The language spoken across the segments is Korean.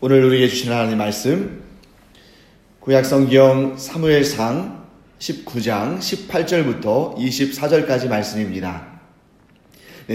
오늘 우리에게 주신 하나님 말씀 구약성경 사무엘상 19장 18절부터 24절까지 말씀입니다.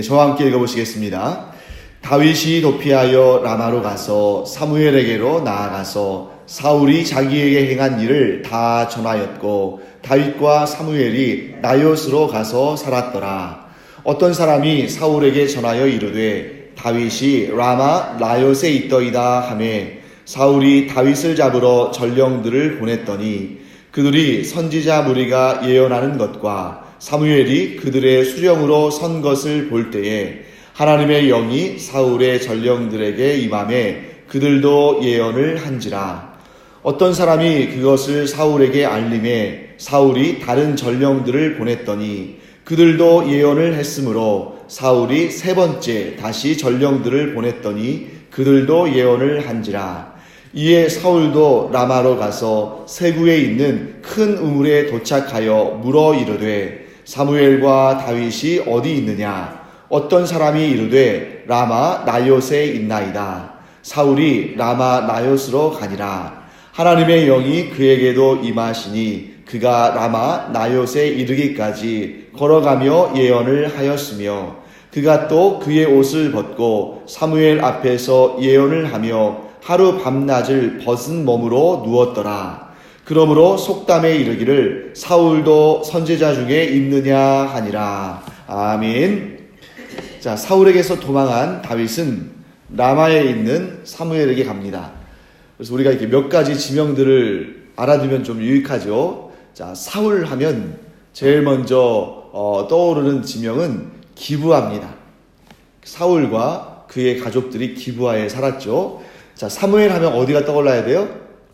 저와 함께 읽어보시겠습니다. 다윗이 도피하여 라마로 가서 사무엘에게로 나아가서 사울이 자기에게 행한 일을 다 전하였고 다윗과 사무엘이 나요스로 가서 살았더라. 어떤 사람이 사울에게 전하여 이르되 다윗이 라마 나요스에 있더이다 하매 사울이 다윗을 잡으러 전령들을 보냈더니 그들이 선지자 무리가 예언하는 것과 사무엘이 그들의 수령으로 선 것을 볼 때에 하나님의 영이 사울의 전령들에게 임하매 그들도 예언을 한지라. 어떤 사람이 그것을 사울에게 알림해 사울이 다른 전령들을 보냈더니 그들도 예언을 했으므로 사울이 세 번째 다시 전령들을 보냈더니 그들도 예언을 한지라. 이에 사울도 라마로 가서 세구에 있는 큰 우물에 도착하여 물어 이르되 사무엘과 다윗이 어디 있느냐? 어떤 사람이 이르되 라마 나요스에 있나이다. 사울이 라마 나요스로 가니라. 하나님의 영이 그에게도 임하시니 그가 라마 나요스에 이르기까지 걸어가며 예언을 하였으며 그가 또 그의 옷을 벗고 사무엘 앞에서 예언을 하며 하루 밤낮을 벗은 몸으로 누웠더라. 그러므로 속담에 이르기를 사울도 선지자 중에 있느냐 하니라. 아멘. 자, 사울에게서 도망한 다윗은 라마에 있는 사무엘에게 갑니다. 그래서 우리가 이렇게 몇 가지 지명들을 알아두면 좀 유익하죠. 자, 사울 하면 제일 먼저 떠오르는 지명은 기브아입니다. 사울과 그의 가족들이 기브아에 살았죠. 자, 사무엘 하면 어디가 떠올라야 돼요?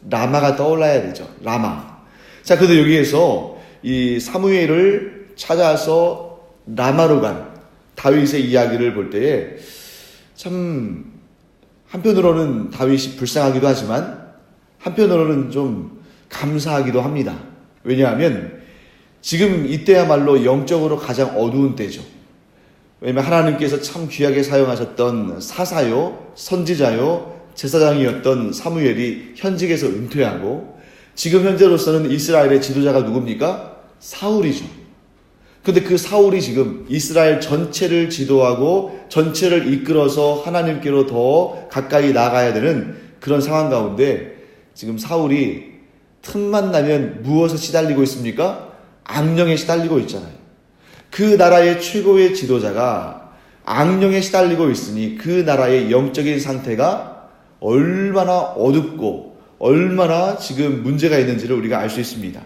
라마가 떠올라야 되죠. 라마. 자, 그런데 여기에서 이 사무엘을 찾아서 라마로 간 다윗의 이야기를 볼 때에 참 한편으로는 다윗이 불쌍하기도 하지만 한편으로는 좀 감사하기도 합니다. 왜냐하면 지금 이때야말로 영적으로 가장 어두운 때죠. 왜냐하면 하나님께서 참 귀하게 사용하셨던 사사요, 선지자요, 제사장이었던 사무엘이 현직에서 은퇴하고 지금 현재로서는 이스라엘의 지도자가 누굽니까? 사울이죠. 그런데 그 사울이 지금 이스라엘 전체를 지도하고 전체를 이끌어서 하나님께로 더 가까이 나가야 되는 그런 상황 가운데 지금 사울이 틈만 나면 무엇에 시달리고 있습니까? 악령에 시달리고 있잖아요. 그 나라의 최고의 지도자가 악령에 시달리고 있으니 그 나라의 영적인 상태가 얼마나 어둡고 얼마나 지금 문제가 있는지를 우리가 알 수 있습니다.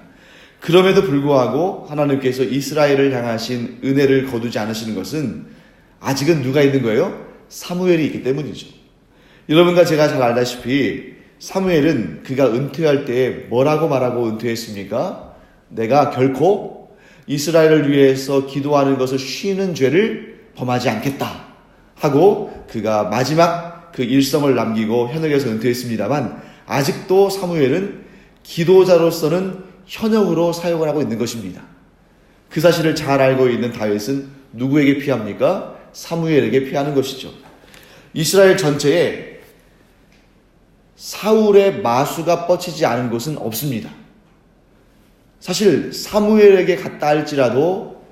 그럼에도 불구하고 하나님께서 이스라엘을 향하신 은혜를 거두지 않으시는 것은 아직은 누가 있는 거예요? 사무엘이 있기 때문이죠. 여러분과 제가 잘 알다시피 사무엘은 그가 은퇴할 때 뭐라고 말하고 은퇴했습니까? 내가 결코 이스라엘을 위해서 기도하는 것을 쉬는 죄를 범하지 않겠다 하고 그가 마지막 그 일성을 남기고 현역에서 은퇴했습니다만 아직도 사무엘은 기도자로서는 현역으로 사역을 하고 있는 것입니다. 그 사실을 잘 알고 있는 다윗은 누구에게 피합니까? 사무엘에게 피하는 것이죠. 이스라엘 전체에 사울의 마수가 뻗치지 않은 곳은 없습니다. 사실 사무엘에게 갔다 할지라도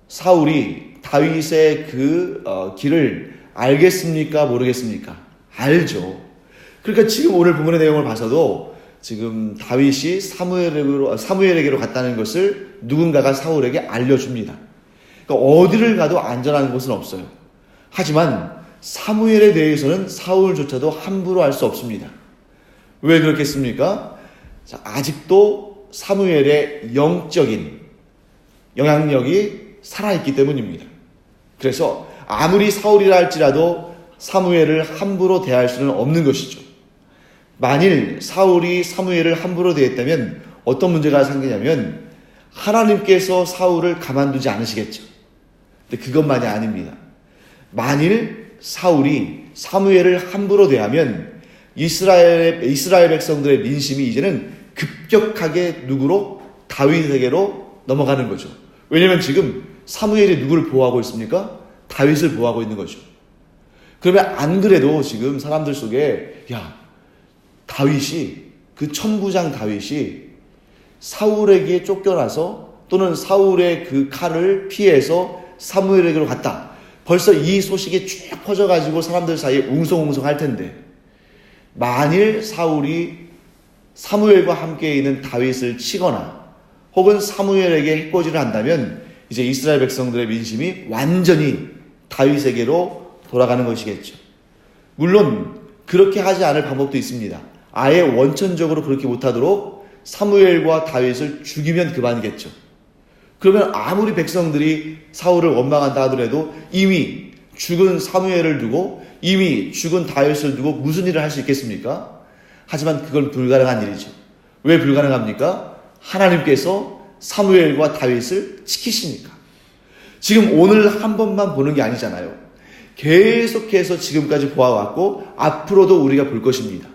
사울이 다윗의 그 길을 알겠습니까? 모르겠습니까? 알죠. 그러니까 지금 오늘 본문의 내용을 봐서도 지금 다윗이 사무엘에게로 갔다는 것을 누군가가 사울에게 알려줍니다. 그러니까 어디를 가도 안전한 곳은 없어요. 하지만 사무엘에 대해서는 사울조차도 함부로 할 수 없습니다. 왜 그렇겠습니까? 자, 아직도 사무엘의 영적인 영향력이 살아있기 때문입니다. 그래서 아무리 사울이라 할지라도 사무엘을 함부로 대할 수는 없는 것이죠. 만일 사울이 사무엘을 함부로 대했다면 어떤 문제가 생기냐면 하나님께서 사울을 가만두지 않으시겠죠. 근데 그것만이 아닙니다. 만일 사울이 사무엘을 함부로 대하면 이스라엘 백성들의 민심이 이제는 급격하게 누구로? 다윗에게로 넘어가는 거죠. 왜냐하면 지금 사무엘이 누구를 보호하고 있습니까? 다윗을 보호하고 있는 거죠. 그러면 안 그래도 지금 사람들 속에 다윗이, 그 천부장 다윗이 사울에게 쫓겨나서 또는 사울의 그 칼을 피해서 사무엘에게로 갔다. 벌써 이 소식이 쭉 퍼져가지고 사람들 사이에 웅성웅성 할 텐데, 만일 사울이 사무엘과 함께 있는 다윗을 치거나 혹은 사무엘에게 해코지를 한다면 이제 이스라엘 백성들의 민심이 완전히 다윗에게로 돌아가는 것이겠죠. 물론 그렇게 하지 않을 방법도 있습니다. 아예 원천적으로 그렇게 못하도록 사무엘과 다윗을 죽이면 그만이겠죠. 그러면 아무리 백성들이 사울을 원망한다 하더라도 이미 죽은 사무엘을 두고 이미 죽은 다윗을 두고 무슨 일을 할 수 있겠습니까? 하지만 그건 불가능한 일이죠. 왜 불가능합니까? 하나님께서 사무엘과 다윗을 지키시니까. 지금 오늘 한 번만 보는 게 아니잖아요. 계속해서 지금까지 보아왔고 앞으로도 우리가 볼 것입니다.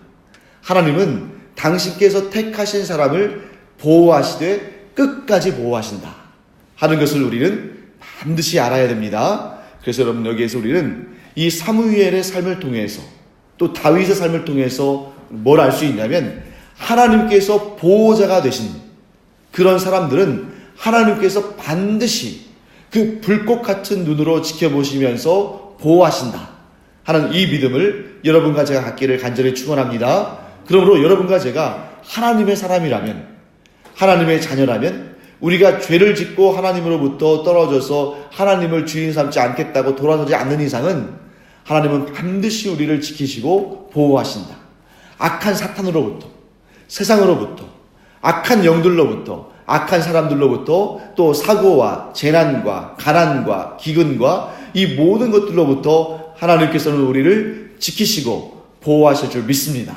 하나님은 당신께서 택하신 사람을 보호하시되 끝까지 보호하신다 하는 것을 우리는 반드시 알아야 됩니다. 그래서 여러분, 여기에서 우리는 이 사무엘의 삶을 통해서 또 다윗의 삶을 통해서 뭘 알 수 있냐면, 하나님께서 보호자가 되신 그런 사람들은 하나님께서 반드시 그 불꽃 같은 눈으로 지켜보시면서 보호하신다 하는 이 믿음을 여러분과 제가 갖기를 간절히 축원합니다. 그러므로 여러분과 제가 하나님의 사람이라면, 하나님의 자녀라면, 우리가 죄를 짓고 하나님으로부터 떨어져서 하나님을 주인 삼지 않겠다고 돌아서지 않는 이상은 하나님은 반드시 우리를 지키시고 보호하신다. 악한 사탄으로부터, 세상으로부터, 악한 영들로부터, 악한 사람들로부터, 또 사고와 재난과 가난과 기근과 이 모든 것들로부터 하나님께서는 우리를 지키시고 보호하실 줄 믿습니다.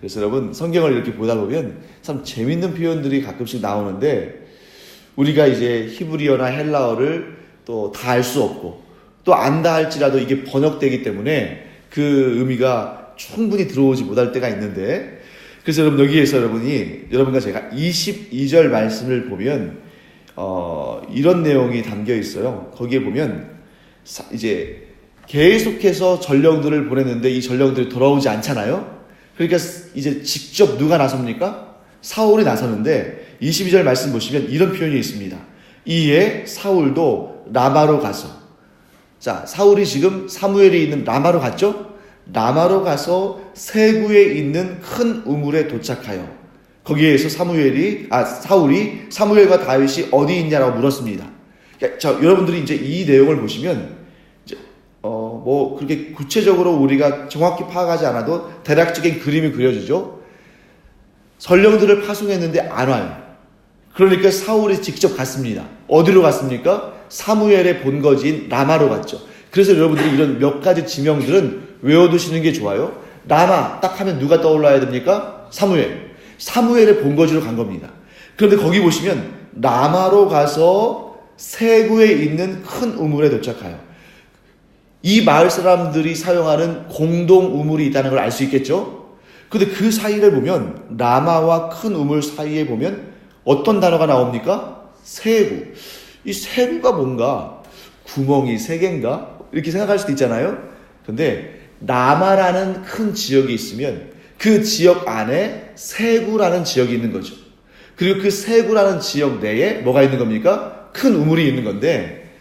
그래서 여러분, 성경을 이렇게 보다 보면 참 재밌는 표현들이 가끔씩 나오는데, 우리가 이제 히브리어나 헬라어를 또 다 알 수 없고 또 안다 할지라도 이게 번역되기 때문에 그 의미가 충분히 들어오지 못할 때가 있는데, 그래서 여러분, 여기에서 여러분과 제가 22절 말씀을 보면 이런 내용이 담겨 있어요. 거기에 보면 이제 계속해서 전령들을 보냈는데 이 전령들이 돌아오지 않잖아요. 그러니까 이제 직접 누가 나섭니까? 사울이 나서는데 22절 말씀 보시면 이런 표현이 있습니다. 이에 사울도 라마로 가서, 자, 사울이 지금 사무엘이 있는 라마로 갔죠? 라마로 가서 세구에 있는 큰 우물에 도착하여 거기에서 사울이 사무엘과 다윗이 어디 있냐라고 물었습니다. 자, 여러분들이 이제 이 내용을 보시면 그렇게 구체적으로 우리가 정확히 파악하지 않아도 대략적인 그림이 그려지죠. 전령들을 파송했는데 안 와요. 그러니까 사울이 직접 갔습니다. 어디로 갔습니까? 사무엘의 본거지인 라마로 갔죠. 그래서 여러분들이 이런 몇 가지 지명들은 외워두시는 게 좋아요. 라마 딱 하면 누가 떠올라야 됩니까? 사무엘의 본거지로 간 겁니다. 그런데 거기 보시면 라마로 가서 세구에 있는 큰 우물에 도착하여, 이 마을 사람들이 사용하는 공동 우물이 있다는 걸 알 수 있겠죠? 근데 그 사이를 보면, 라마와 큰 우물 사이에 보면 어떤 단어가 나옵니까? 세구. 이 세구가 뭔가 구멍이 3개인가? 이렇게 생각할 수도 있잖아요. 근데 라마라는 큰 지역이 있으면 그 지역 안에 세구라는 지역이 있는 거죠. 그리고 그 세구라는 지역 내에 뭐가 있는 겁니까? 큰 우물이 있는 건데,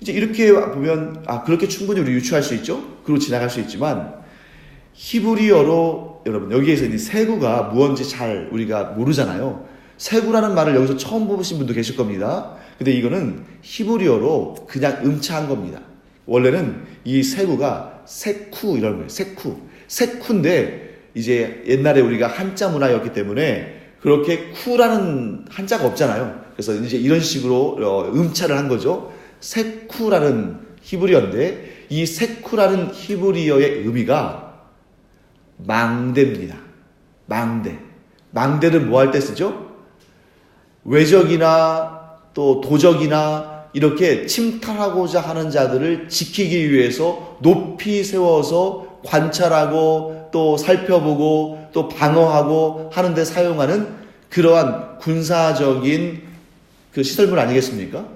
이제 이렇게 보면 그렇게 충분히 우리 유추할 수 있죠. 그리고 지나갈 수 있지만, 히브리어로 여러분, 여기에서 이 세구가 무언지 잘 우리가 모르잖아요. 세구라는 말을 여기서 처음 보신 분도 계실 겁니다. 근데 이거는 히브리어로 그냥 음차한 겁니다. 원래는 이 세구가 세쿠 이런 거예요. 세쿠인데 이제 옛날에 우리가 한자 문화였기 때문에 그렇게 쿠라는 한자가 없잖아요. 그래서 이제 이런 식으로 음차를 한 거죠. 세쿠라는 히브리어인데, 이 세쿠라는 히브리어의 의미가 망대입니다. 망대는 뭐 할 때 쓰죠? 외적이나 또 도적이나 이렇게 침탈하고자 하는 자들을 지키기 위해서 높이 세워서 관찰하고 또 살펴보고 또 방어하고 하는데 사용하는 그러한 군사적인 그 시설물 아니겠습니까?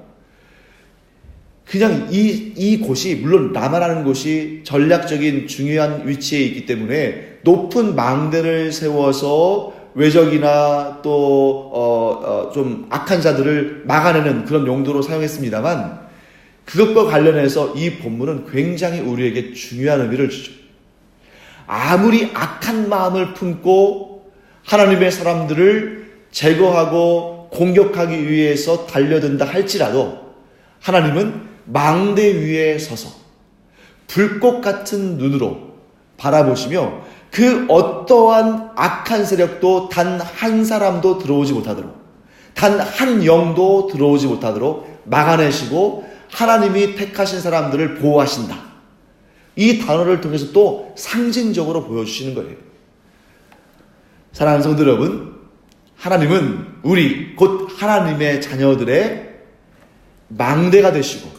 그냥 이 곳이, 물론 라마라는 곳이 전략적인 중요한 위치에 있기 때문에 높은 망대를 세워서 외적이나 또 좀 악한 자들을 막아내는 그런 용도로 사용했습니다만, 그것과 관련해서 이 본문은 굉장히 우리에게 중요한 의미를 주죠. 아무리 악한 마음을 품고 하나님의 사람들을 제거하고 공격하기 위해서 달려든다 할지라도, 하나님은 망대 위에 서서 불꽃 같은 눈으로 바라보시며 그 어떠한 악한 세력도 단 한 사람도 들어오지 못하도록, 단 한 영도 들어오지 못하도록 막아내시고 하나님이 택하신 사람들을 보호하신다. 이 단어를 통해서 또 상징적으로 보여주시는 거예요. 사랑하는 성도 여러분, 하나님은 우리 곧 하나님의 자녀들의 망대가 되시고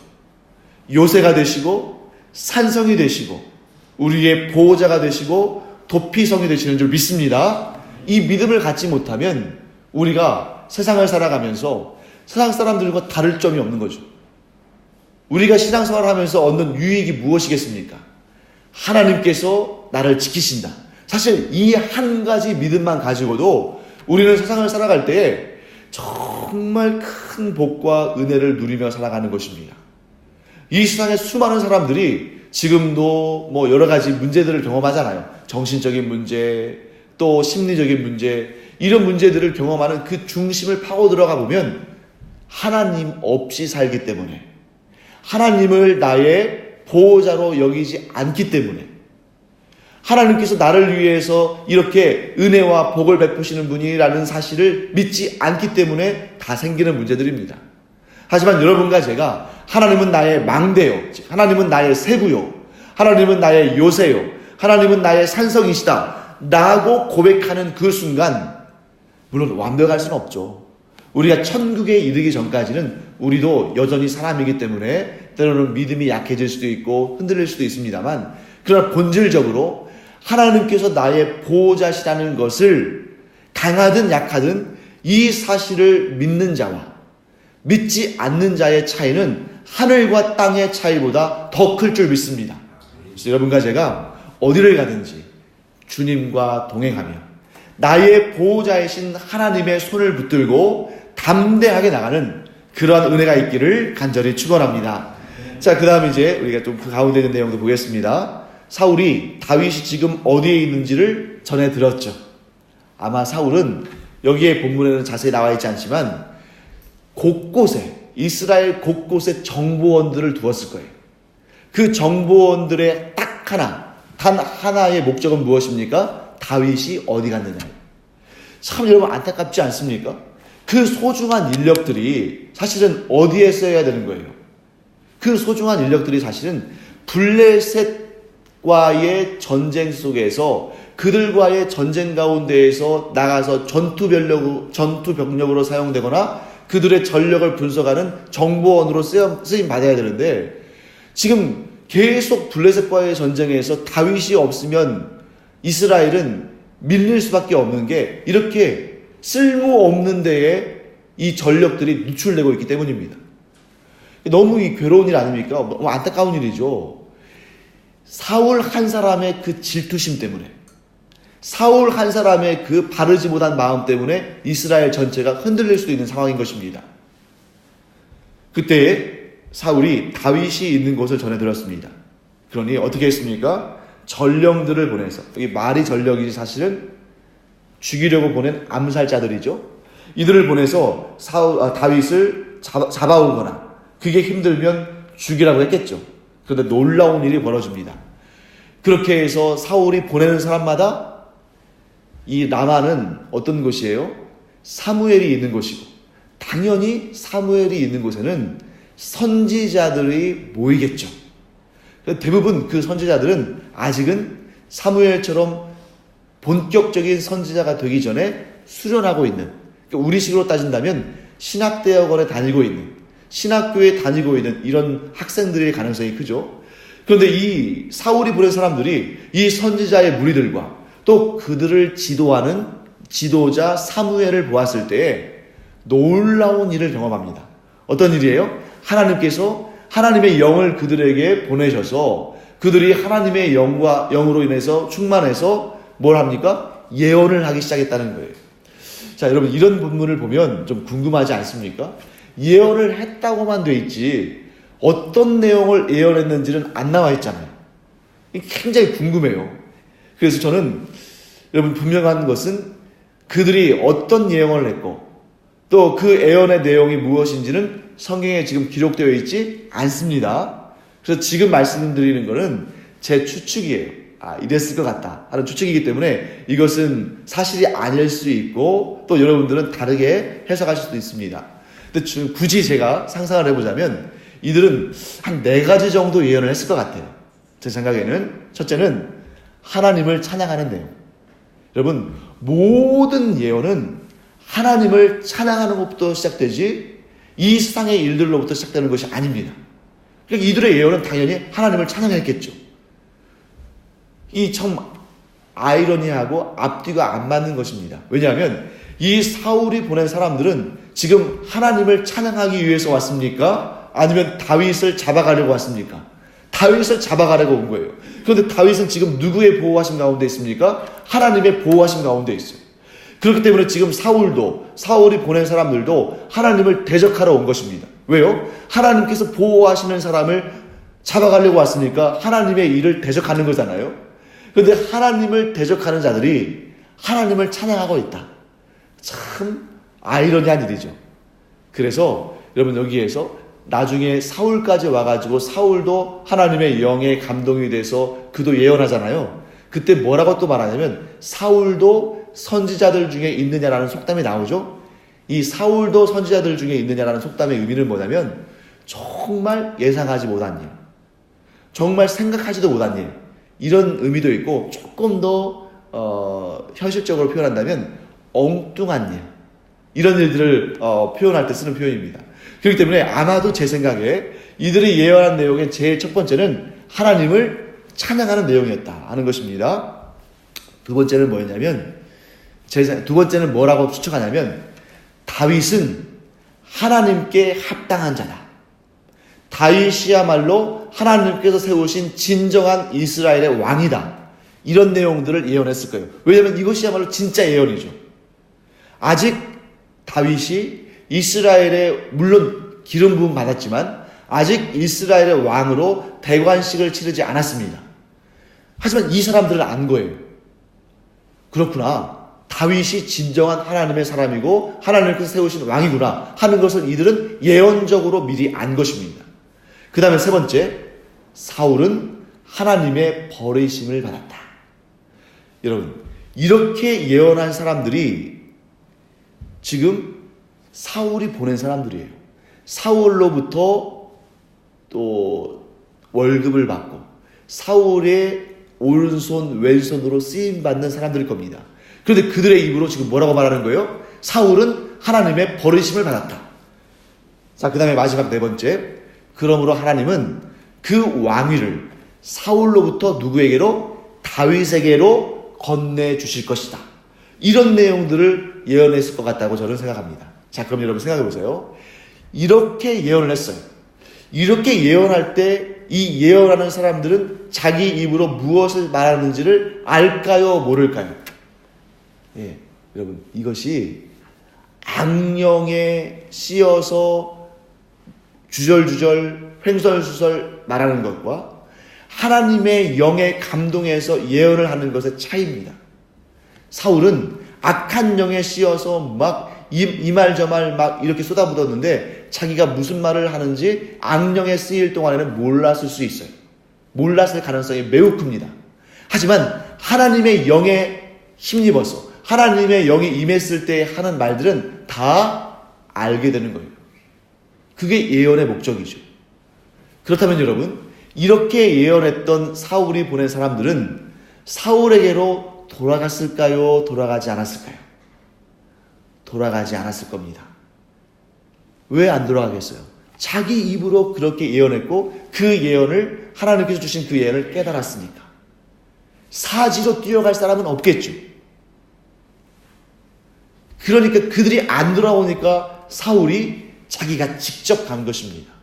요새가 되시고 산성이 되시고 우리의 보호자가 되시고 도피성이 되시는 줄 믿습니다. 이 믿음을 갖지 못하면 우리가 세상을 살아가면서 세상 사람들과 다를 점이 없는 거죠. 우리가 신앙생활을 하면서 얻는 유익이 무엇이겠습니까? 하나님께서 나를 지키신다. 사실 이 한 가지 믿음만 가지고도 우리는 세상을 살아갈 때에 정말 큰 복과 은혜를 누리며 살아가는 것입니다. 이 세상에 수많은 사람들이 지금도 뭐 여러 가지 문제들을 경험하잖아요. 정신적인 문제, 또 심리적인 문제, 이런 문제들을 경험하는 그 중심을 파고 들어가 보면 하나님 없이 살기 때문에, 하나님을 나의 보호자로 여기지 않기 때문에, 하나님께서 나를 위해서 이렇게 은혜와 복을 베푸시는 분이라는 사실을 믿지 않기 때문에 다 생기는 문제들입니다. 하지만 여러분과 제가 하나님은 나의 망대요, 하나님은 나의 새구요, 하나님은 나의 요새요, 하나님은 나의 산성이시다 라고 고백하는 그 순간, 물론 완벽할 수는 없죠. 우리가 천국에 이르기 전까지는 우리도 여전히 사람이기 때문에 때로는 믿음이 약해질 수도 있고 흔들릴 수도 있습니다만, 그러나 본질적으로 하나님께서 나의 보호자시라는 것을 강하든 약하든 이 사실을 믿는 자와 믿지 않는 자의 차이는 하늘과 땅의 차이보다 더 클 줄 믿습니다. 그래서 여러분과 제가 어디를 가든지 주님과 동행하며 나의 보호자이신 하나님의 손을 붙들고 담대하게 나가는 그러한 은혜가 있기를 간절히 축원합니다. 자, 그 다음 이제 우리가 좀 그 가운데 있는 내용도 보겠습니다. 사울이 다윗이 지금 어디에 있는지를 전해 들었죠. 아마 사울은 여기에 본문에는 자세히 나와 있지 않지만 곳곳에, 이스라엘 곳곳에 정보원들을 두었을 거예요. 그 정보원들의 딱 하나, 단 하나의 목적은 무엇입니까? 다윗이 어디 갔느냐. 참 여러분 안타깝지 않습니까? 그 소중한 인력들이 사실은 어디에 써야 되는 거예요? 그 소중한 인력들이 사실은 블레셋과의 전쟁 속에서 그들과의 전쟁 가운데에서 나가서 전투 병력으로 사용되거나 그들의 전력을 분석하는 정보원으로 쓰임 받아야 되는데, 지금 계속 블레셋과의 전쟁에서 다윗이 없으면 이스라엘은 밀릴 수밖에 없는 게 이렇게 쓸모없는 데에 이 전력들이 누출되고 있기 때문입니다. 너무 이 괴로운 일 아닙니까? 너무 안타까운 일이죠. 사울 한 사람의 그 질투심 때문에, 사울 한 사람의 그 바르지 못한 마음 때문에 이스라엘 전체가 흔들릴 수도 있는 상황인 것입니다. 그때 사울이 다윗이 있는 곳을 전해 들었습니다. 그러니 어떻게 했습니까? 전령들을 보내서, 여기 말이 전령이지 사실은 죽이려고 보낸 암살자들이죠. 이들을 보내서 다윗을 잡아오거나 그게 힘들면 죽이라고 했겠죠. 그런데 놀라운 일이 벌어집니다. 그렇게 해서 사울이 보내는 사람마다 이 라마는 어떤 곳이에요? 사무엘이 있는 곳이고, 당연히 사무엘이 있는 곳에는 선지자들이 모이겠죠. 대부분 그 선지자들은 아직은 사무엘처럼 본격적인 선지자가 되기 전에 수련하고 있는, 그러니까 우리식으로 따진다면 신학대학원에 다니고 있는, 신학교에 다니고 있는 이런 학생들의 가능성이 크죠. 그런데 이 사울이 보낸 사람들이 이 선지자의 무리들과 또 그들을 지도하는 지도자 사무엘을 보았을 때에 놀라운 일을 경험합니다. 어떤 일이에요? 하나님께서 하나님의 영을 그들에게 보내셔서 그들이 하나님의 영으로 인해서 충만해서 뭘 합니까? 예언을 하기 시작했다는 거예요. 자, 여러분, 이런 본문을 보면 좀 궁금하지 않습니까? 예언을 했다고만 돼 있지 어떤 내용을 예언했는지는 안 나와 있잖아요. 이게 굉장히 궁금해요. 그래서 저는 여러분, 분명한 것은 그들이 어떤 예언을 했고 또 그 예언의 내용이 무엇인지는 성경에 지금 기록되어 있지 않습니다. 그래서 지금 말씀드리는 것은 제 추측이에요. 이랬을 것 같다 하는 추측이기 때문에 이것은 사실이 아닐 수 있고 또 여러분들은 다르게 해석하실 수도 있습니다. 근데 굳이 제가 상상을 해보자면 이들은 한 4가지 정도 예언을 했을 것 같아요. 제 생각에는 첫째는 하나님을 찬양하는 내용. 여러분, 모든 예언은 하나님을 찬양하는 것부터 시작되지 이 세상의 일들로부터 시작되는 것이 아닙니다. 그러니까 이들의 예언은 당연히 하나님을 찬양했겠죠. 이 참 아이러니하고 앞뒤가 안 맞는 것입니다. 왜냐하면 이 사울이 보낸 사람들은 지금 하나님을 찬양하기 위해서 왔습니까? 아니면 다윗을 잡아가려고 왔습니까? 다윗을 잡아가려고 온 거예요. 그런데 다윗은 지금 누구의 보호하심 가운데 있습니까? 하나님의 보호하심 가운데 있어요. 그렇기 때문에 지금 사울이 보낸 사람들도 하나님을 대적하러 온 것입니다. 왜요? 하나님께서 보호하시는 사람을 잡아가려고 왔으니까 하나님의 일을 대적하는 거잖아요. 그런데 하나님을 대적하는 자들이 하나님을 찬양하고 있다. 참 아이러니한 일이죠. 그래서 여러분, 여기에서 나중에 사울까지 와가지고 사울도 하나님의 영에 감동이 돼서 그도 예언하잖아요. 그때 뭐라고 또 말하냐면 사울도 선지자들 중에 있느냐라는 속담이 나오죠. 이 사울도 선지자들 중에 있느냐라는 속담의 의미는 뭐냐면 정말 예상하지 못한 일, 정말 생각하지도 못한 일, 이런 의미도 있고 조금 더 현실적으로 표현한다면 엉뚱한 일, 이런 일들을 표현할 때 쓰는 표현입니다. 그렇기 때문에 아마도 제 생각에 이들이 예언한 내용의 제일 첫 번째는 하나님을 찬양하는 내용이었다 하는 것입니다. 두 번째는 뭐였냐면, 두 번째는 뭐라고 추측하냐면 다윗은 하나님께 합당한 자다. 다윗이야말로 하나님께서 세우신 진정한 이스라엘의 왕이다. 이런 내용들을 예언했을 거예요. 왜냐하면 이것이야말로 진짜 예언이죠. 아직 다윗이 이스라엘의, 물론 기름 부음 받았지만 아직 이스라엘의 왕으로 대관식을 치르지 않았습니다. 하지만 이 사람들은 안 거예요. 그렇구나, 다윗이 진정한 하나님의 사람이고 하나님께서 세우신 왕이구나 하는 것을 이들은 예언적으로 미리 안 것입니다. 그 다음에 세 번째, 사울은 하나님의 버리심을 받았다. 여러분, 이렇게 예언한 사람들이 지금 사울이 보낸 사람들이에요. 사울로부터 또 월급을 받고 사울의 오른손 왼손으로 쓰임받는 사람들일 겁니다. 그런데 그들의 입으로 지금 뭐라고 말하는 거예요? 사울은 하나님의 버리심을 받았다. 자, 그 다음에 마지막 네 번째, 그러므로 하나님은 그 왕위를 사울로부터 누구에게로? 다윗에게로 건네주실 것이다. 이런 내용들을 예언했을 것 같다고 저는 생각합니다. 자, 그럼 여러분 생각해 보세요. 이렇게 예언을 했어요. 이렇게 예언할 때 이 예언하는 사람들은 자기 입으로 무엇을 말하는지를 알까요? 모를까요? 예, 여러분, 이것이 악령에 씌어서 주절주절 횡설수설 말하는 것과 하나님의 영에 감동해서 예언을 하는 것의 차이입니다. 사울은 악한 영에 씌어서 막 이 말 저 말 막 이렇게 쏟아붓었는데 자기가 무슨 말을 하는지 악령에 쓰일 동안에는 몰랐을 수 있어요. 몰랐을 가능성이 매우 큽니다. 하지만 하나님의 영에 힘입어서 하나님의 영이 임했을 때 하는 말들은 다 알게 되는 거예요. 그게 예언의 목적이죠. 그렇다면 여러분, 이렇게 예언했던 사울이 보낸 사람들은 사울에게로 돌아갔을까요? 돌아가지 않았을까요? 돌아가지 않았을 겁니다. 왜 안 돌아가겠어요? 자기 입으로 그렇게 예언했고 그 예언을, 하나님께서 주신 그 예언을 깨달았으니까. 사지로 뛰어갈 사람은 없겠죠. 그러니까 그들이 안 돌아오니까 사울이 자기가 직접 간 것입니다.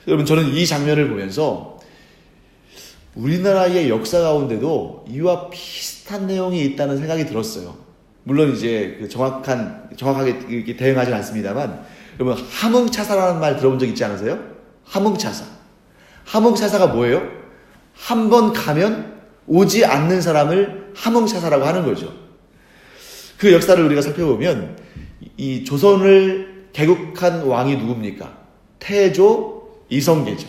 여러분, 저는 이 장면을 보면서 우리나라의 역사 가운데도 이와 비슷한 내용이 있다는 생각이 들었어요. 물론 이제 정확하게 이렇게 대응하진 않습니다만, 여러분, 함흥차사라는 말 들어본 적 있지 않으세요? 함흥차사. 함흥차사가 뭐예요? 한 번 가면 오지 않는 사람을 함흥차사라고 하는 거죠. 그 역사를 우리가 살펴보면 이 조선을 개국한 왕이 누굽니까? 태조 이성계죠.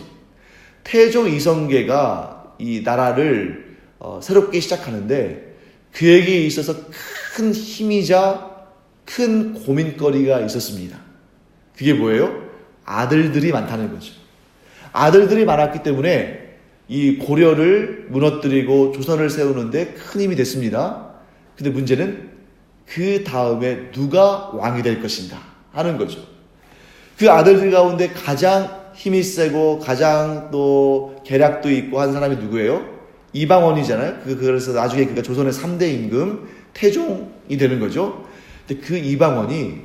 태조 이성계가 이 나라를 새롭게 시작하는데 그에게 있어서 큰 힘이자 큰 고민거리가 있었습니다. 그게 뭐예요? 아들들이 많다는 거죠. 아들들이 많았기 때문에 이 고려를 무너뜨리고 조선을 세우는데 큰 힘이 됐습니다. 근데 문제는 그 다음에 누가 왕이 될 것인가 하는 거죠. 그 아들들 가운데 가장 힘이 세고 가장 또 계략도 있고 한 사람이 누구예요? 이방원이잖아요. 그래서 나중에 그가 조선의 3대 임금 태종이 되는 거죠. 근데 그 이방원이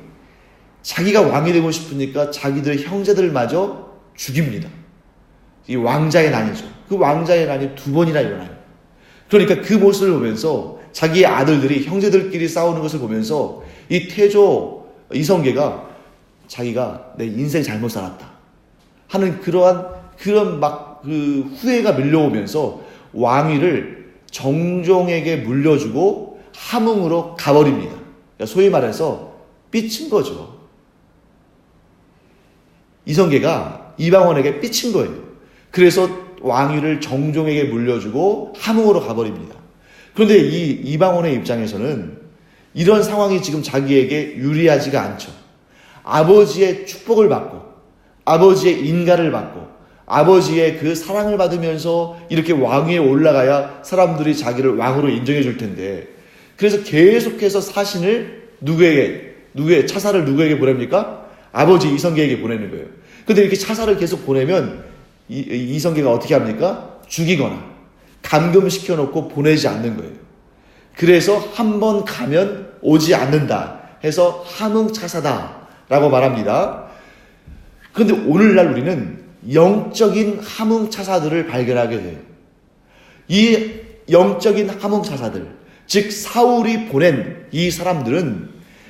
자기가 왕이 되고 싶으니까 자기들 형제들마저 죽입니다. 이 왕자의 난이죠. 그 왕자의 난이 2번이나 일어나요. 그러니까 그 모습을 보면서 자기의 아들들이 형제들끼리 싸우는 것을 보면서 이 태조 이성계가 자기가 내 인생 잘못 살았다 하는 그런 막 그 후회가 밀려오면서 왕위를 정종에게 물려주고 함흥으로 가버립니다. 그러니까 소위 말해서 삐친 거죠. 이성계가 이방원에게 삐친 거예요. 그래서 왕위를 정종에게 물려주고 함흥으로 가버립니다. 그런데 이 이방원의 입장에서는 이런 상황이 지금 자기에게 유리하지가 않죠. 아버지의 축복을 받고 아버지의 인가를 받고 아버지의 그 사랑을 받으면서 이렇게 왕위에 올라가야 사람들이 자기를 왕으로 인정해 줄 텐데, 그래서 계속해서 사신을 차사를 누구에게 보냅니까? 아버지 이성계에게 보내는 거예요. 근데 이렇게 차사를 계속 보내면 이성계가 어떻게 합니까? 죽이거나 감금시켜 놓고 보내지 않는 거예요. 그래서 한 번 가면 오지 않는다 해서 함흥차사다라고 말합니다. 그런데 오늘날 우리는 영적인 함흥차사들을 발견하게 돼요. 이 영적인 함흥차사들, 즉 사울이 보낸 이 사람들은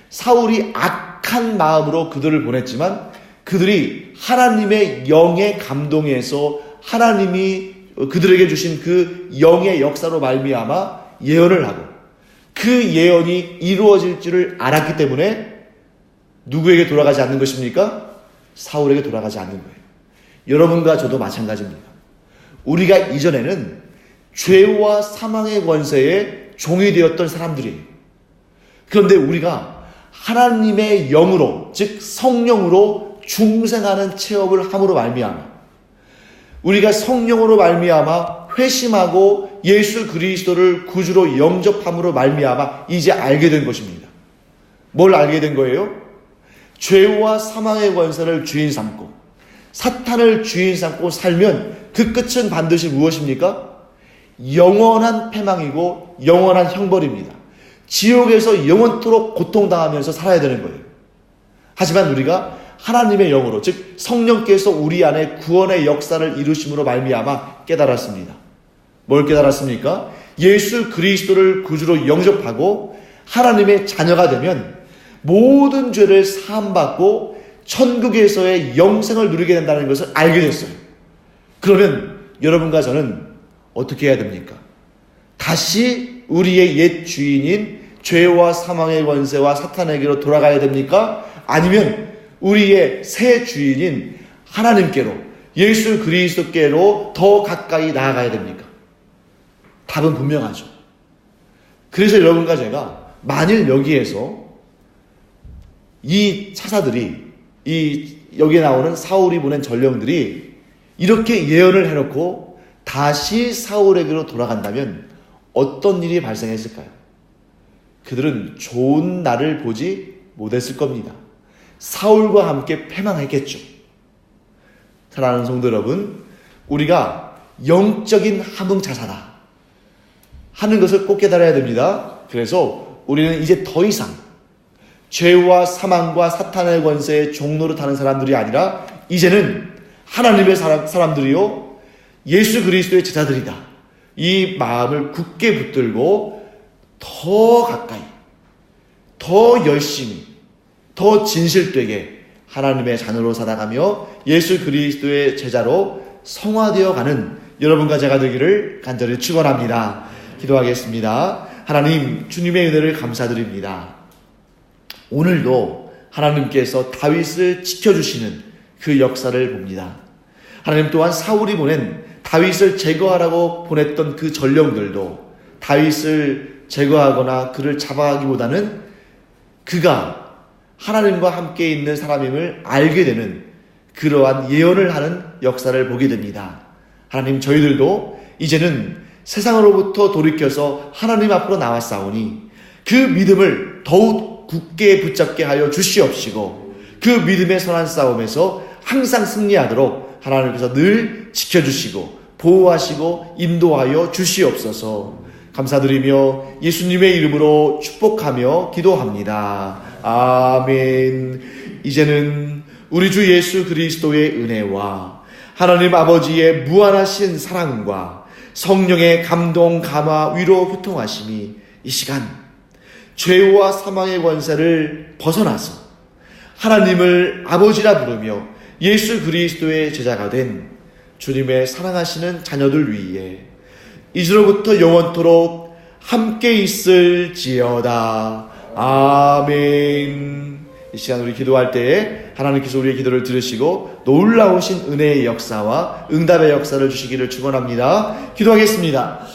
사울이 악한 마음으로 그들을 보냈지만 그들이 하나님의 영의 감동에서 하나님이 그들에게 주신 그 영의 역사로 말미암아 예언을 하고 그 예언이 이루어질 줄을 알았기 때문에 누구에게 돌아가지 않는 것입니까? 사울에게 돌아가지 않는 거예요. 여러분과 저도 마찬가지입니다. 우리가 이전에는 죄와 사망의 권세에 종이 되었던 사람들이에요. 그런데 우리가 하나님의 영으로, 즉 성령으로 중생하는 체험을 함으로 말미암아 우리가 성령으로 말미암아 회심하고 예수 그리스도를 구주로 영접함으로 말미암아 이제 알게 된 것입니다. 뭘 알게 된 거예요? 죄와 사망의 권세를 주인 삼고 사탄을 주인 삼고 살면 그 끝은 반드시 무엇입니까? 영원한 패망이고 영원한 형벌입니다. 지옥에서 영원토록 고통당하면서 살아야 되는 거예요. 하지만 우리가 하나님의 영으로, 즉 성령께서 우리 안에 구원의 역사를 이루심으로 말미암아 깨달았습니다. 뭘 깨달았습니까? 예수 그리스도를 구주로 영접하고 하나님의 자녀가 되면 모든 죄를 사함받고 천국에서의 영생을 누리게 된다는 것을 알게 됐어요. 그러면 여러분과 저는 어떻게 해야 됩니까? 다시 우리의 옛 주인인 죄와 사망의 권세와 사탄에게로 돌아가야 됩니까? 아니면 우리의 새 주인인 하나님께로, 예수 그리스도께로 더 가까이 나아가야 됩니까? 답은 분명하죠. 그래서 여러분과 제가 만일 여기에서 이 차사들이, 여기에 나오는 사울이 보낸 전령들이 이렇게 예언을 해놓고 다시 사울에게로 돌아간다면 어떤 일이 발생했을까요? 그들은 좋은 날을 보지 못했을 겁니다. 사울과 함께 패망했겠죠. 사랑하는 성도 여러분, 우리가 영적인 함흥차사다 하는 것을 꼭 깨달아야 됩니다. 그래서 우리는 이제 더 이상 죄와 사망과 사탄의 권세의 종노릇하는 사람들이 아니라 이제는 하나님의 사람들이요 예수 그리스도의 제자들이다. 이 마음을 굳게 붙들고 더 가까이, 더 열심히, 더 진실되게 하나님의 자녀로 살아가며 예수 그리스도의 제자로 성화되어 가는 여러분과 제가 되기를 간절히 축원합니다. 기도하겠습니다. 하나님, 주님의 은혜를 감사드립니다. 오늘도 하나님께서 다윗을 지켜주시는 그 역사를 봅니다. 하나님 또한 사울이 보낸 다윗을 제거하라고 보냈던 그 전령들도 다윗을 제거하거나 그를 잡아가기보다는 그가 하나님과 함께 있는 사람임을 알게 되는 그러한 예언을 하는 역사를 보게 됩니다. 하나님, 저희들도 이제는 세상으로부터 돌이켜서 하나님 앞으로 나왔사오니 그 믿음을 더욱 굳게 붙잡게 하여 주시옵시고 그 믿음의 선한 싸움에서 항상 승리하도록 하나님께서 늘 지켜주시고 보호하시고 인도하여 주시옵소서. 감사드리며 예수님의 이름으로 축복하며 기도합니다. 아멘. 이제는 우리 주 예수 그리스도의 은혜와 하나님 아버지의 무한하신 사랑과 성령의 감동, 감화, 위로, 교통하심이 이 시간 죄와 사망의 권세를 벗어나서 하나님을 아버지라 부르며 예수 그리스도의 제자가 된 주님의 사랑하시는 자녀들 위에 이제로부터 영원토록 함께 있을지어다. 아멘. 이 시간 우리 기도할 때에 하나님께서 우리의 기도를 들으시고 놀라우신 은혜의 역사와 응답의 역사를 주시기를 축원합니다. 기도하겠습니다.